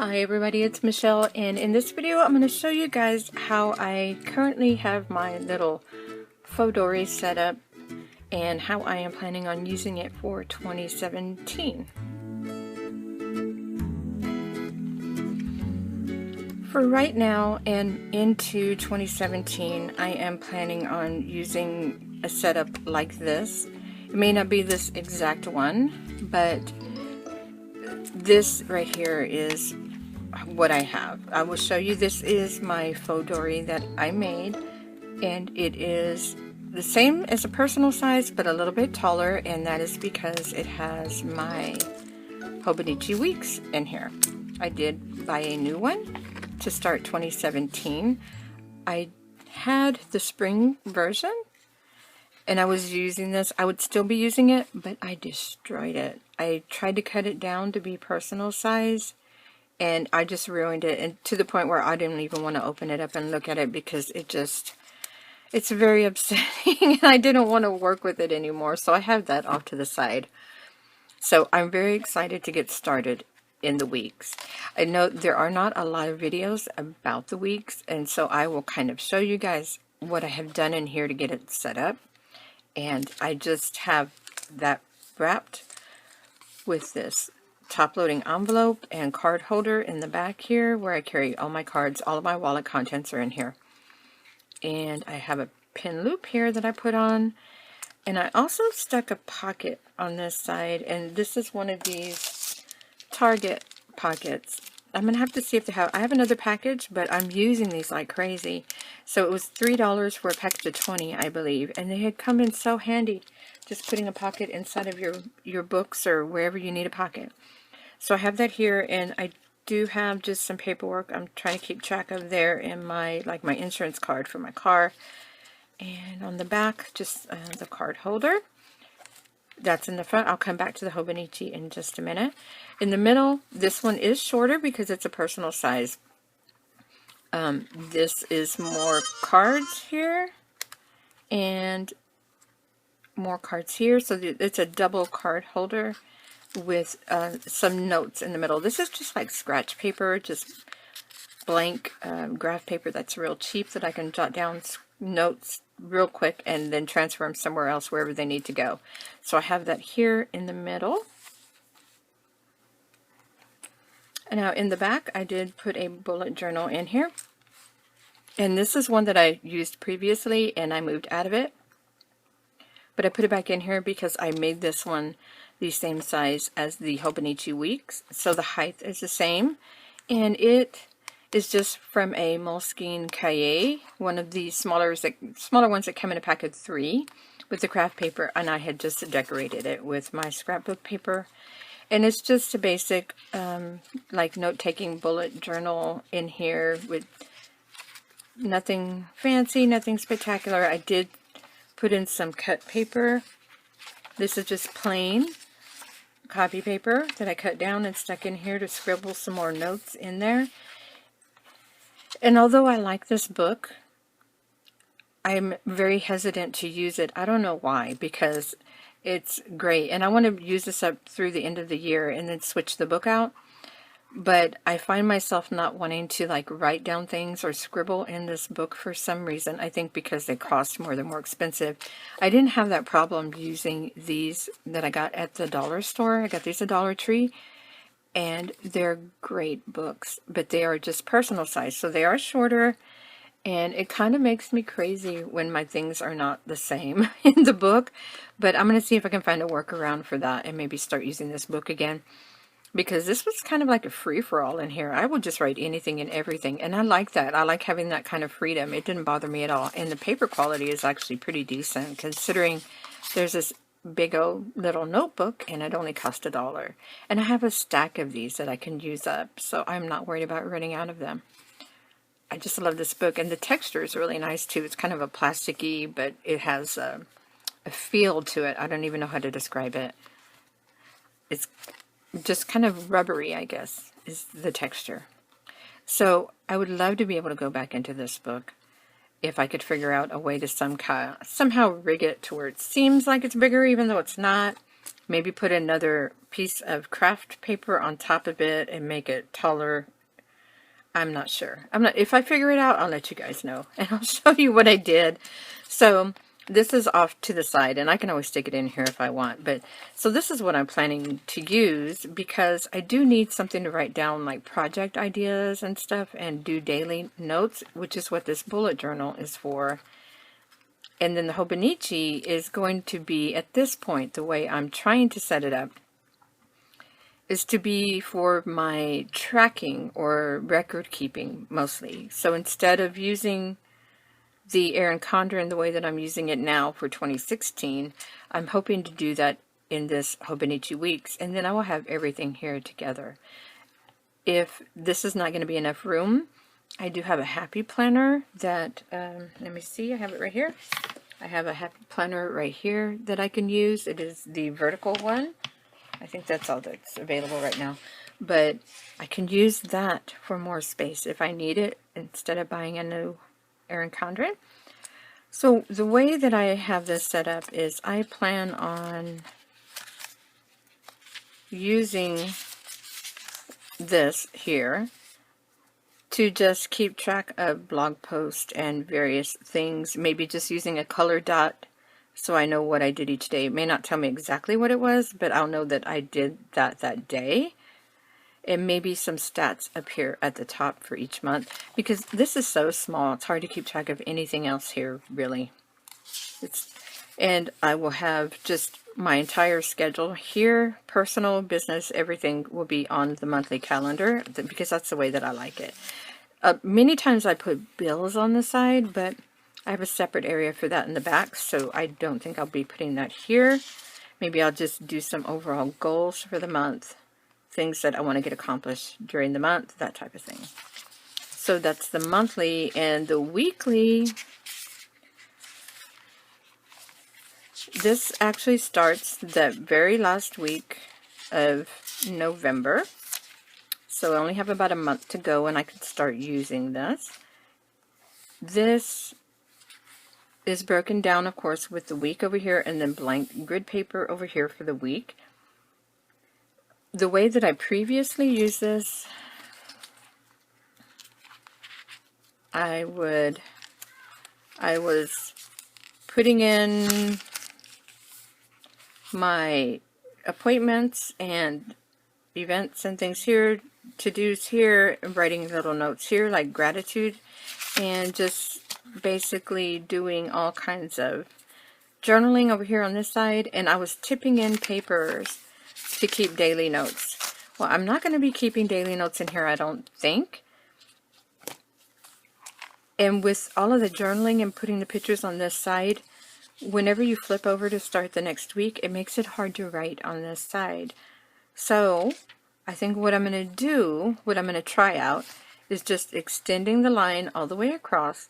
Hi everybody, it's Michelle, and in this video I'm going to show you guys how I currently have my little Fodori set up and how I am planning on using it for 2017. For right now and into 2017, I am planning on using a setup like this. It may not be this exact one, but this right here is what I have. I will show you. This is my Fodori that I made, and it is the same as a personal size but a little bit taller, and that is because it has my Hobonichi Weeks in here. I did buy a new one to start 2017. I had the spring version and I was using this. I would still be using it, but I destroyed it. I tried to cut it down to be personal size, and I just ruined it, and to the point where I didn't even want to open it up and look at it because it's very upsetting and I didn't want to work with it anymore. So I have that off to the side. So I'm very excited to get started in the Weeks. I know there are not a lot of videos about the Weeks, and so I will kind of show you guys what I have done in here to get it set up. And I just have that wrapped with this top-loading envelope and card holder in the back here where I carry all my cards. All of my wallet contents are in here. And I have a pin loop here that I put on. And I also stuck a pocket on this side, and this is one of these Target pockets. I'm going to have to see if they have... I have another package, but I'm using these like crazy. So it was $3 for a package of 20, I believe. And they had come in so handy, just putting a pocket inside of your books or wherever you need a pocket. So I have that here, and I do have just some paperwork I'm trying to keep track of there in my, like my insurance card for my car. And on the back, just the card holder. That's in the front. I'll come back to the Hobonichi in just a minute. In the middle, this one is shorter because it's a personal size. This is more cards here and more cards here. So it's a double card holder with some notes in the middle. This is just like scratch paper, just blank graph paper that's real cheap that I can jot down notes real quick and then transfer them somewhere else wherever they need to go. So I have that here in the middle. And now in the back I did put a bullet journal in here. And this is one that I used previously and I moved out of it. But I put it back in here because I made this one the same size as the Hobonichi Weeks. So the height is the same. And it is just from a Moleskine Cahier, one of the smaller ones that come in a pack of 3 with the craft paper, and I had just decorated it with my scrapbook paper. And it's just a basic like note-taking bullet journal in here with nothing fancy, nothing spectacular. I did put in some cut paper. This is just plain copy paper that I cut down and stuck in here to scribble some more notes in there. And although I like this book, I'm very hesitant to use it. I don't know why, because it's great. And I want to use this up through the end of the year and then switch the book out. But I find myself not wanting to like write down things or scribble in this book for some reason. I think because they cost more, they're more expensive. I didn't have that problem using these that I got at the dollar store. I got these at Dollar Tree. And they're great books, but they are just personal size. So they are shorter, and it kind of makes me crazy when my things are not the same in the book. But I'm going to see if I can find a workaround for that and maybe start using this book again. Because this was kind of like a free-for-all in here. I would just write anything and everything, and I like that. I like having that kind of freedom. It didn't bother me at all. And the paper quality is actually pretty decent, considering there's this big old little notebook and it only cost $1. And I have a stack of these that I can use up, so I'm not worried about running out of them. I just love this book, and the texture is really nice too. It's kind of a plasticky, but it has a feel to it. I don't even know how to describe it. It's just kind of rubbery, I guess, is the texture. So I would love to be able to go back into this book if I could figure out a way to somehow rig it to where it seems like it's bigger even though it's not. Maybe put another piece of craft paper on top of it and make it taller I'm not sure. If I figure it out, I'll let you guys know. And I'll show you what I did. So this is off to the side, and I can always stick it in here if I want. But so this is what I'm planning to use, because I do need something to write down like project ideas and stuff and do daily notes, which is what this bullet journal is for. And then the Hobonichi is going to be, at this point, the way I'm trying to set it up, is to be for my tracking or record keeping mostly. So instead of using the Erin Condren the way that I'm using it now for 2016, I'm hoping to do that in this Hobonichi Weeks, and then I will have everything here together. If this is not going to be enough room, I do have a happy planner that, let me see, I have it right here. I have a happy planner right here that I can use. It is the vertical one. I think that's all that's available right now. But I can use that for more space if I need it, instead of buying a new Erin Condren. So the way that I have this set up is I plan on using this here to just keep track of blog posts and various things, maybe just using a color dot so I know what I did each day. It may not tell me exactly what it was, but I'll know that I did that day. And maybe some stats up here at the top for each month, because this is so small, it's hard to keep track of anything else here, really. And I will have just my entire schedule here, personal, business, everything will be on the monthly calendar, because that's the way that I like it. Many times I put bills on the side, but I have a separate area for that in the back, so I don't think I'll be putting that here. Maybe I'll just do some overall goals for the month, things that I want to get accomplished during the month, that type of thing. So that's the monthly. And the weekly, this actually starts the very last week of November. So I only have about a month to go and I can start using this. This is broken down, of course, with the week over here and then blank grid paper over here for the week. The way that I previously used this, I was putting in my appointments and events and things here, to-dos here, and writing little notes here like gratitude, and just basically doing all kinds of journaling over here on this side. And I was tipping in papers to keep daily notes. Well, I'm not going to be keeping daily notes in here, I don't think. And with all of the journaling and putting the pictures on this side, whenever you flip over to start the next week, it makes it hard to write on this side. So I think what I'm going to do, what I'm going to try out, is just extending the line all the way across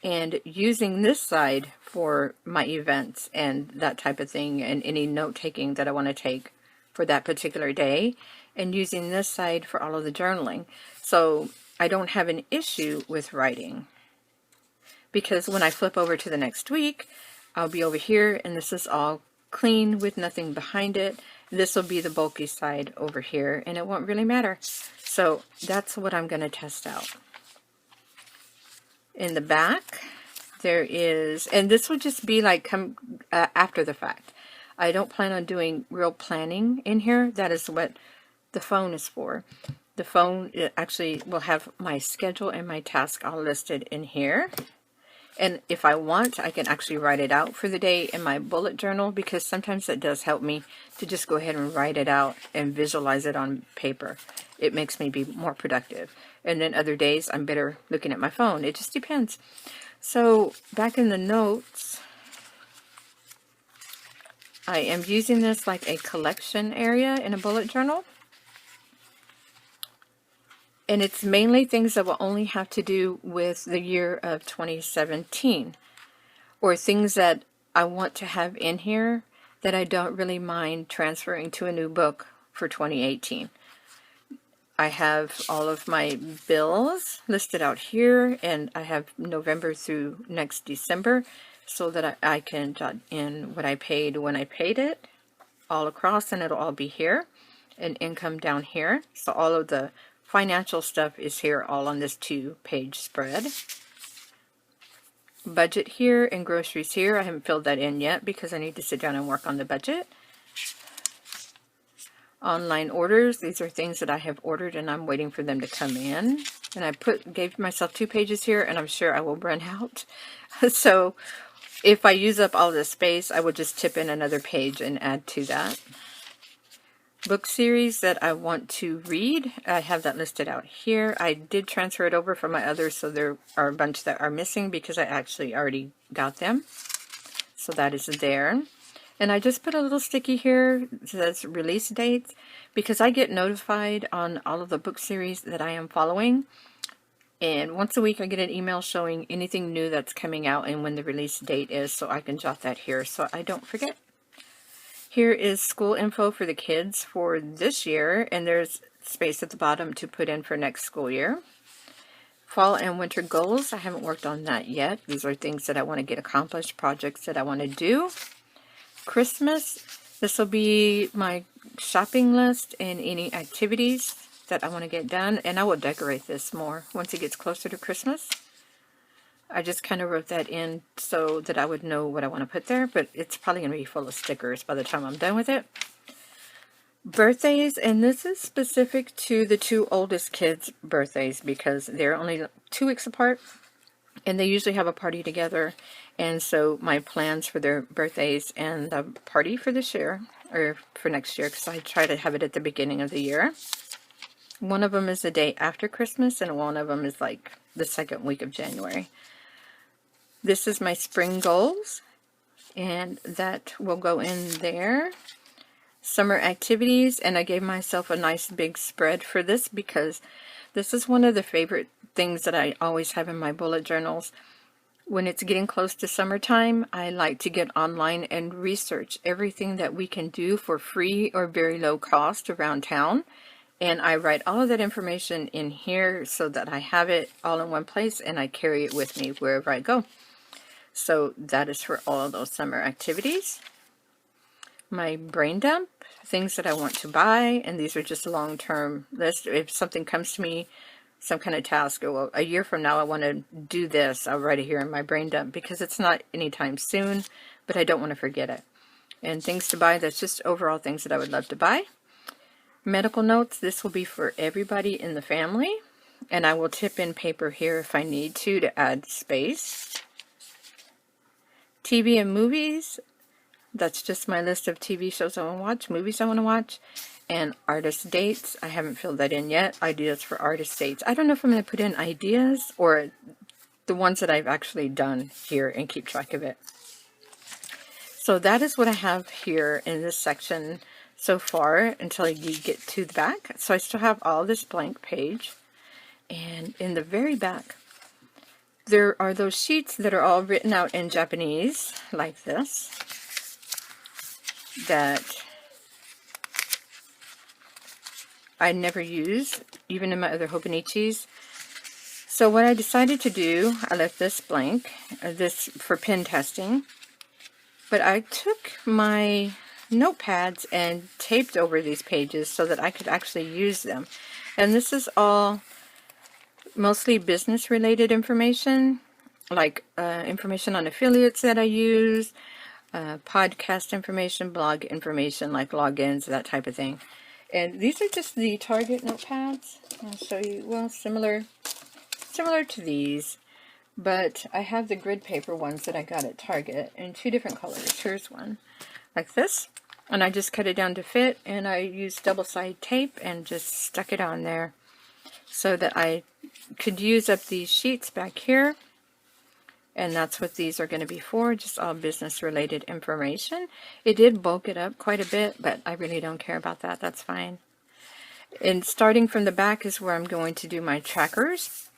and using this side for my events and that type of thing, and any note taking that I want to take for that particular day, and using this side for all of the journaling. So I don't have an issue with writing, because when I flip over to the next week, I'll be over here and this is all clean with nothing behind it. This will be the bulky side over here and it won't really matter. So that's what I'm going to test out. In the back there is, and this will just be like after the fact. I don't plan on doing real planning in here. That is what the phone is for. The phone actually will have my schedule and my task all listed in here. And if I want, I can actually write it out for the day in my bullet journal, because sometimes that does help me to just go ahead and write it out and visualize it on paper. It makes me be more productive. And then other days I'm better looking at my phone. It just depends. So back in the notes, I am using this like a collection area in a bullet journal. And it's mainly things that will only have to do with the year of 2017, or things that I want to have in here that I don't really mind transferring to a new book for 2018. I have all of my bills listed out here, and I have November through next December, so that I can jot in what I paid when I paid it all across, and it'll all be here, and income down here. So all of the financial stuff is here all on this 2-page spread. Budget here and groceries here. I haven't filled that in yet because I need to sit down and work on the budget. Online orders. These are things that I have ordered and I'm waiting for them to come in. And I gave myself 2 pages here, and I'm sure I will run out. So if I use up all this space, I will just tip in another page and add to that. Book series that I want to read, I have that listed out here. I did transfer it over from my others, so there are a bunch that are missing because I actually already got them. So that is there. And I just put a little sticky here that says release dates because I get notified on all of the book series that I am following. And once a week I get an email showing anything new that's coming out and when the release date is, so I can jot that here so I don't forget. Here is school info for the kids for this year, and there's space at the bottom to put in for next school year. Fall and winter goals, I haven't worked on that yet. These are things that I want to get accomplished, projects that I want to do. Christmas, this will be my shopping list and any activities that I want to get done, and I will decorate this more once it gets closer to Christmas. I just kind of wrote that in so that I would know what I want to put there, but it's probably going to be full of stickers by the time I'm done with it. Birthdays, and this is specific to the 2 oldest kids' birthdays because they're only 2 weeks apart and they usually have a party together. And so my plans for their birthdays and the party for this year, or for next year, because I try to have it at the beginning of the year. One of them is the day after Christmas and one of them is like the 2nd week of January. This is my spring goals, and that will go in there. Summer activities, and I gave myself a nice big spread for this because this is one of the favorite things that I always have in my bullet journals. When it's getting close to summertime, I like to get online and research everything that we can do for free or very low cost around town. And I write all of that information in here so that I have it all in one place and I carry it with me wherever I go. So that is for all of those summer activities. My brain dump, things that I want to buy, and these are just a long-term list. If something comes to me, some kind of task, or well, a year from now I want to do this, I'll write it here in my brain dump because it's not anytime soon, but I don't want to forget it. And things to buy, that's just overall things that I would love to buy. Medical notes, this will be for everybody in the family, and I will tip in paper here if I need to add space. TV and movies, that's just my list of TV shows I want to watch, movies I want to watch, and artist dates. I haven't filled that in yet. Ideas for artist dates. I don't know if I'm going to put in ideas or the ones that I've actually done here and keep track of it. So that is what I have here in this section so far until you get to the back. So I still have all this blank page, and in the very back there are those sheets that are all written out in Japanese, like this, that I never use, even in my other Hobonichis. So what I decided to do, I left this blank, this for pen testing, but I took my notepads and taped over these pages so that I could actually use them. And this is all mostly business related information, like information on affiliates that I use, podcast information, blog information like logins, that type of thing. And these are just the Target notepads. I'll show you, well, similar to these, but I have the grid paper ones that I got at Target in 2 different colors. Here's one like this, and I just cut it down to fit, and I used double-sided tape and just stuck it on there so that I could use up these sheets back here. And that's what these are going to be for, just all business related information. It did bulk it up quite a bit, but I really don't care about that. That's fine. And starting from the back is where I'm going to do my trackers.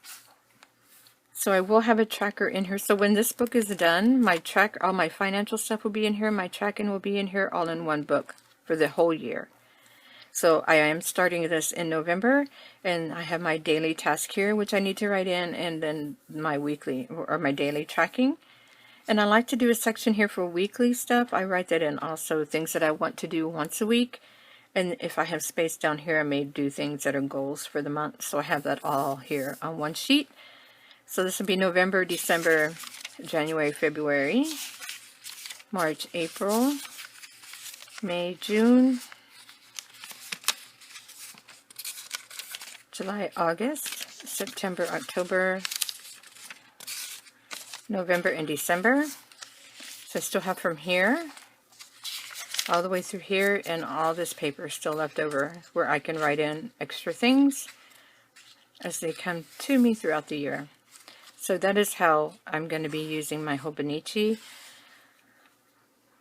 So I will have a tracker in here. So when this book is done, all my financial stuff will be in here. My tracking will be in here all in one book for the whole year. So I am starting this in November, and I have my daily task here, which I need to write in, and then my weekly or my daily tracking. And I like to do a section here for weekly stuff. I write that in also, things that I want to do once a week, And if I have space down here, I may do things that are goals for the month. So I have that all here on one sheet. So this will be November, December, January, February, March, April, May, June, July, August, September, October, November, and December. So I still have from here all the way through here, and all this paper is still left over where I can write in extra things as they come to me throughout the year. So that is how I'm going to be using my Hobonichi,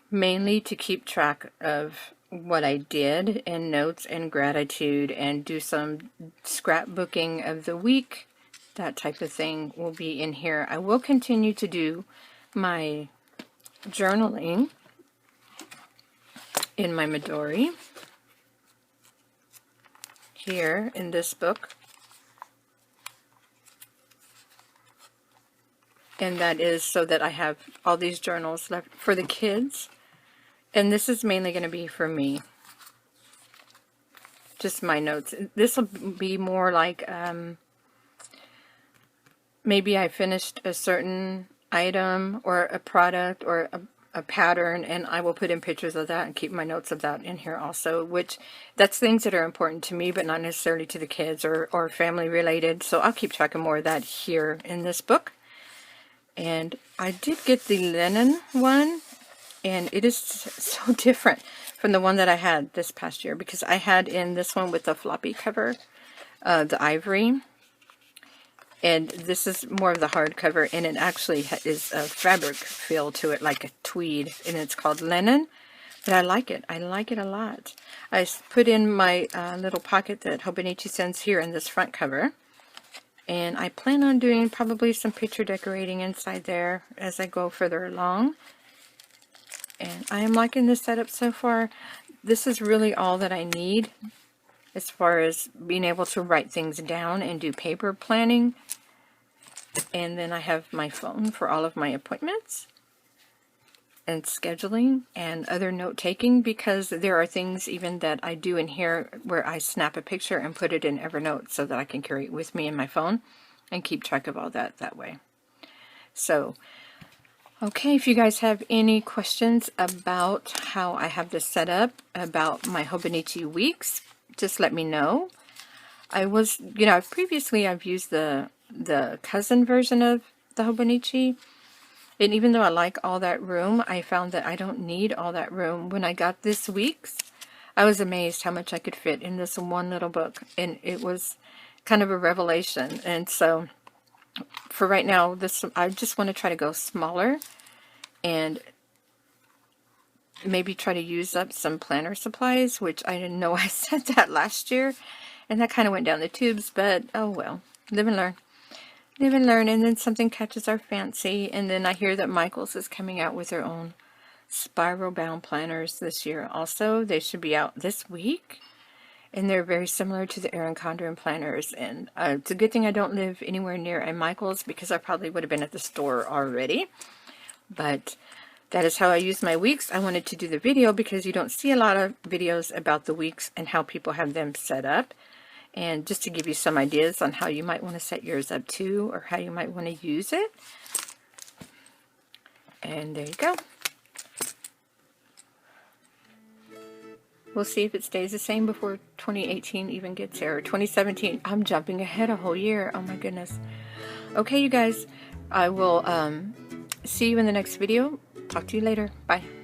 mainly to keep track of what I did and notes and gratitude, and do some scrapbooking of the week. That type of thing will be in here. I will continue to do my journaling in my Midori here in this book, and that is so that I have all these journals left for the kids, and this is mainly going to be for me, just my notes. This will be more like maybe I finished a certain item or a product or a pattern, and I will put in pictures of that and keep my notes of that in here also, which that's things that are important to me but not necessarily to the kids or family related. So I'll keep track of more of that here in this book. And I did get the linen one, and it is so different from the one that I had this past year, because I had in this one with the floppy cover, the ivory. And this is more of the hardcover, and it actually is a fabric feel to it, like a tweed, and it's called linen. But I like it. I like it a lot. I put in my little pocket that Hobonichi sends here in this front cover, and I plan on doing probably some picture decorating inside there as I go further along. And I am liking this setup so far. This is really all that I need as far as being able to write things down and do paper planning. And then I have my phone for all of my appointments and scheduling and other note-taking, because there are things even that I do in here where I snap a picture and put it in Evernote so that I can carry it with me in my phone and keep track of all that way. So, okay, if you guys have any questions about how I have this set up, about my Hobonichi weeks, just let me know. I was, previously I've used the cousin version of the Hobonichi, and even though I like all that room, I found that I don't need all that room. When I got this week's, I was amazed how much I could fit in this one little book, and it was kind of a revelation. And so for right now, I just want to try to go smaller and maybe try to use up some planner supplies, which I didn't know I said that last year, and that kind of went down the tubes, but oh well, live and learn. Live and learn, and then something catches our fancy, and then I hear that Michaels is coming out with their own spiral bound planners this year also. They should be out this week, and they're very similar to the Erin Condren planners, and it's a good thing I don't live anywhere near a Michaels, because I probably would have been at the store already. But that is how I use my weeks. I wanted to do the video because you don't see a lot of videos about the weeks and how people have them set up. And just to give you some ideas on how you might want to set yours up too, or how you might want to use it. And there you go. We'll see if it stays the same before 2018 even gets here, or 2017. I'm jumping ahead a whole year. Oh my goodness. Okay, you guys, I will see you in the next video. Talk to you later. Bye.